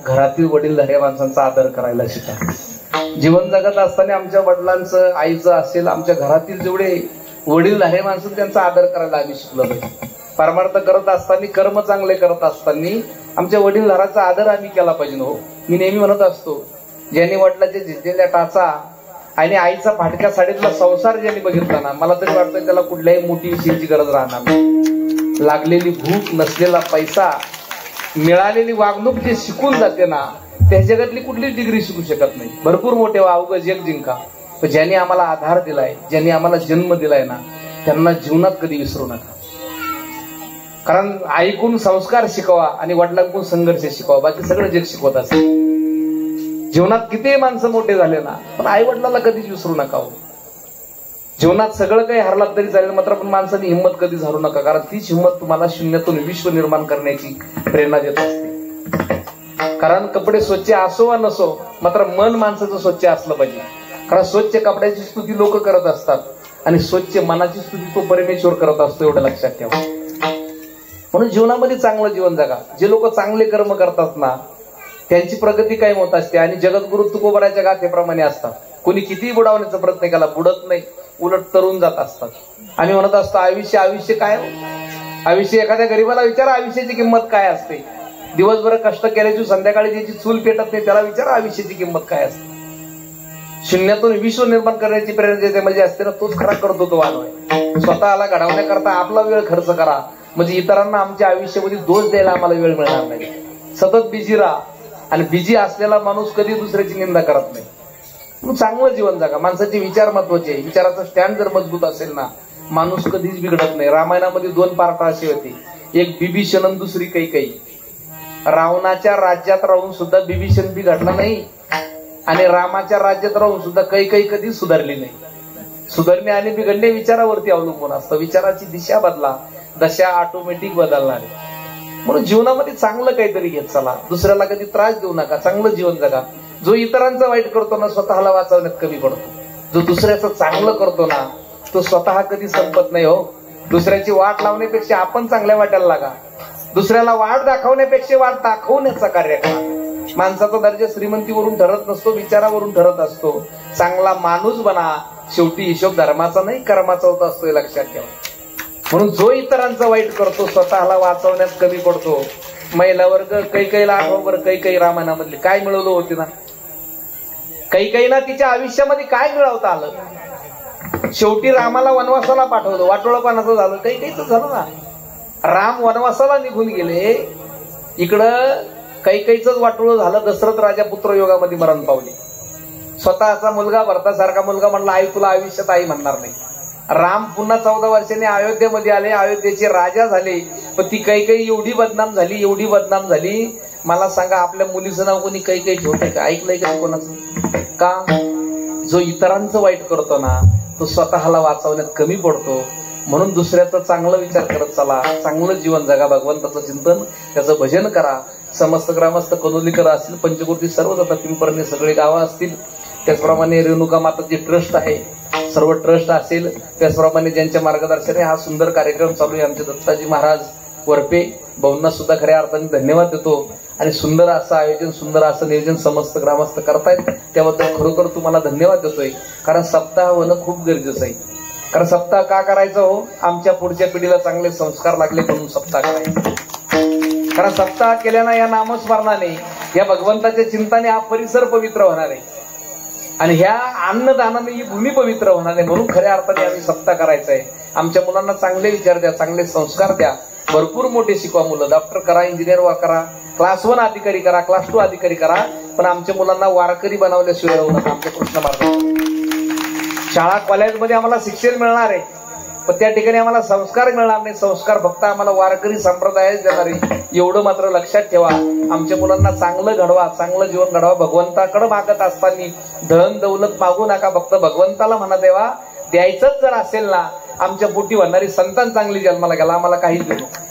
घरातील वडीलधाऱ्या माणसांचा आदर करायला शिका। जीवन जगत असताना आमच्या वडिलांचं, आईचं असेल, आमच्या घरातील जेवढे वडीलधारे माणसं त्यांचा आदर करायला आम्ही शिकलो पाहिजे। परमार्थ करत असताना, कर्म चांगले करत असताना आमच्या वडीलधाराचा आदर आम्ही केला पाहिजे। हो, मी नेहमी म्हणत असतो, ज्यांनी वडिलांच्या झिजलेल्या टाचा आणि आईचा फाटक्या साडीतला संसार ज्यांनी बघितला ना, मला तरी वाटतं त्याला कुठल्याही मोठी विषयाची गरज राहणार नाही। लागलेली भूक, नसलेला पैसा, मिळालेली वागणूक जे शिकून जाते ना, त्या जगातली कुठलीच डिग्री शिकू शकत नाही। भरपूर मोठे अवघड जग जिंका, पण ज्यांनी आम्हाला आधार दिलाय, ज्यांनी आम्हाला जन्म दिलाय ना, त्यांना जीवनात कधी विसरू नका। कारण ऐकून संस्कार शिकवा आणि वडिलांकडून संघर्ष शिकवा, बाकी सगळं जग शिकवत असते। जीवनात किती माणसं मोठे झाले ना, पण आई वडिलांना कधीच विसरू नका हो। जीवनात सगळं काही हरलात तरी चालेल, मात्र पण माणसाने हिंमत कधीच हारू नका, कारण तीच हिंमत तुम्हाला शून्यातून विश्व निर्माण करण्याची प्रेरणा देत असते। कारण कपडे स्वच्छ असो वा नसो, मात्र मन माणसाचं स्वच्छ असलं पाहिजे। कारण स्वच्छ कपड्याची स्तुती लोक करत असतात आणि स्वच्छ मनाची स्तुती तो परमेश्वर करत असतो, एवढं लक्षात ठेवा। म्हणून जीवनामध्ये चांगलं जीवन जगा। जे लोक चांगले कर्म करतात ना, त्यांची प्रगती कायम होत असते आणि जगद्गुरु तुकोबराच्या गाथेप्रमाणे असतात। कोणी कितीही बुडावण्याचा प्रयत्न केला, बुडत नाही, उलट तरुण जात असतात। आम्ही म्हणत असतो, आयुष्य काय? आयुष्य, एखाद्या गरीबाला विचारा आयुष्याची किंमत काय असते। दिवसभर कष्ट केल्याची संध्याकाळी ज्याची चूल पेटत नाही, त्याला विचारा आयुष्याची किंमत काय असते। शून्यातून विश्व निर्माण करण्याची प्रेरणा ज्याच्यामध्ये असते ना, तोच खरा करतो तो मानव आहे। स्वतःला घडवण्याकरता आपला वेळ खर्च करा, म्हणजे इतरांना आमच्या आयुष्यामध्ये दोष द्यायला आम्हाला वेळ मिळणार नाही। सतत बिझी राहा, आणि बिझी असलेला माणूस कधी दुसऱ्याची निंदा करत नाही। मग चांगलं जीवन जगा। माणसाचे विचार महत्वाचे आहे। विचाराचा स्टँड जर मजबूत असेल ना, माणूस कधीच बिघडत नाही। रामायणामध्ये 2 पार्ट असे होते, एक बिभीषण आणि दुसरी कैकेयी। रावणाच्या राज्यात राहून सुद्धा बिभीषण बिघडला नाही, आणि रामाच्या राज्यात राहून सुद्धा कैकेयी कधी सुधारली नाही। सुधारणे आणि बिघडणे विचारावरती अवलंबून असतं। विचाराची दिशा बदला, दशा ऑटोमॅटिक बदलणार आहे। म्हणून जीवनामध्ये चांगलं काहीतरी घेत चला, दुसऱ्याला कधी त्रास देऊ नका, चांगलं जीवन जगा। जो इतरांचं वाईट करतो ना, स्वतःला वाचवण्यात कमी पडतो। जो दुसऱ्याचं चांगलं करतो ना, तो स्वतः कधी संपत नाही हो। दुसऱ्याची वाट लावण्यापेक्षा आपण चांगल्या वाट्याला लागा। दुसऱ्याला वाट दाखवण्यापेक्षा वाट दाखवण्याचा कार्य करा। माणसाचा दर्जा श्रीमंतीवरून ठरत नसतो, विचारावरून ठरत असतो। चांगला माणूस बना, शेवटी हिशोब धर्माचा नाही कर्माचा होत असतो, हे लक्षात ठेवा। म्हणून जो इतरांचं वाईट करतो, स्वतःला वाचवण्यात कमी पडतो। महिला वर्ग कैकेयीला आठवण, बरं कैकेयी रामायणामधली काय मिळवलं होती ना, कैकेयीला तिच्या आयुष्यामध्ये काय मिळवता आलं? शेवटी रामाला वनवासाला पाठवलं, वाटोळपणाचं झालं, कैकेयीचं झालं ना। राम वनवासाला निघून गेले, इकडं कैकेयीचंच वाटोळ झालं। दशरथ राजा पुत्र योगामध्ये मरण पावले। स्वतःचा मुलगा, भरतासारखा मुलगा म्हणला, आई तुला आयुष्यात आई म्हणणार नाही। राम पुन्हा 14 वर्षांनी अयोध्येमध्ये आले, अयोध्येचे राजा झाले, पण ती कैकेयी एवढी बदनाम झाली, एवढी बदनाम झाली। मला सांगा, आपल्या मुलीचं नाव कोणी कैकेयी ठेवतंय का? ऐकलंय का कोणाचं? का? जो इतरांचं वाईट करतो ना, तो स्वतःला वाचवण्यात कमी पडतो। म्हणून दुसऱ्याचा चांगला विचार करत चला, चांगलं जीवन जगा, भगवंताचं चिंतन, त्याचं भजन करा। समस्त ग्रामस्थ कनोलीकर असतील, पंचकृती सर्व जातात, पिंपरणे सगळे गावं असतील, त्याचप्रमाणे रेणुका माताचे ट्रस्ट आहे, सर्व ट्रस्ट असेल, त्याचप्रमाणे ज्यांच्या मार्गदर्शनाने हा सुंदर कार्यक्रम चालू आहे, आमचे दत्ताजी महाराज वरपे भाऊंना सुद्धा खऱ्या अर्थाने धन्यवाद देतो। आणि सुंदर असं आयोजन, सुंदर असं नियोजन समस्त ग्रामस्थ करतायत, त्याबद्दल खरोखर तुम्हाला धन्यवाद देतोय। कारण सप्ताह होणं खूप गरजेचं आहे। कारण सप्ताह का करायचं हो? आमच्या पुढच्या पिढीला चांगले संस्कार लागले म्हणून सप्ताह करायचा। कारण सप्ताह केल्यानं या नामस्मरणाने, या भगवंताच्या चिंताने हा परिसर पवित्र होणार आहे, आणि ह्या अन्नदानाने ही भूमी पवित्र होणार आहे। म्हणून खऱ्या अर्थाने आम्ही सप्ताह करायचा आहे। आमच्या मुलांना चांगले विचार द्या, चांगले संस्कार द्या, भरपूर मोठे शिकवा। मुलं डॉक्टर करा, इंजिनियर करा, क्लास 1 अधिकारी करा, क्लास 2 अधिकारी करा, पण आमच्या मुलांना वारकरी बनवल्याशिवाय राहू नका। आमच्या कृष्ण मार्ग शाळा कॉलेजमध्ये आम्हाला शिक्षण मिळणार आहे, पण त्या ठिकाणी आम्हाला संस्कार मिळणार नाही। संस्कार फक्त आम्हाला वारकरी संप्रदायच देणार आहे, एवढं मात्र लक्षात ठेवा। आमच्या मुलांना चांगलं घडवा, चांगलं जीवन घडवा। भगवंताकडे मागत असताना धन दौलत मागू नका, फक्त भगवंताला म्हणा देवा, द्यायचंच जर असेल ना, आमच्या पोटी होणारी संतान चांगली जन्माला गेला, आम्हाला काहीच देऊ नका।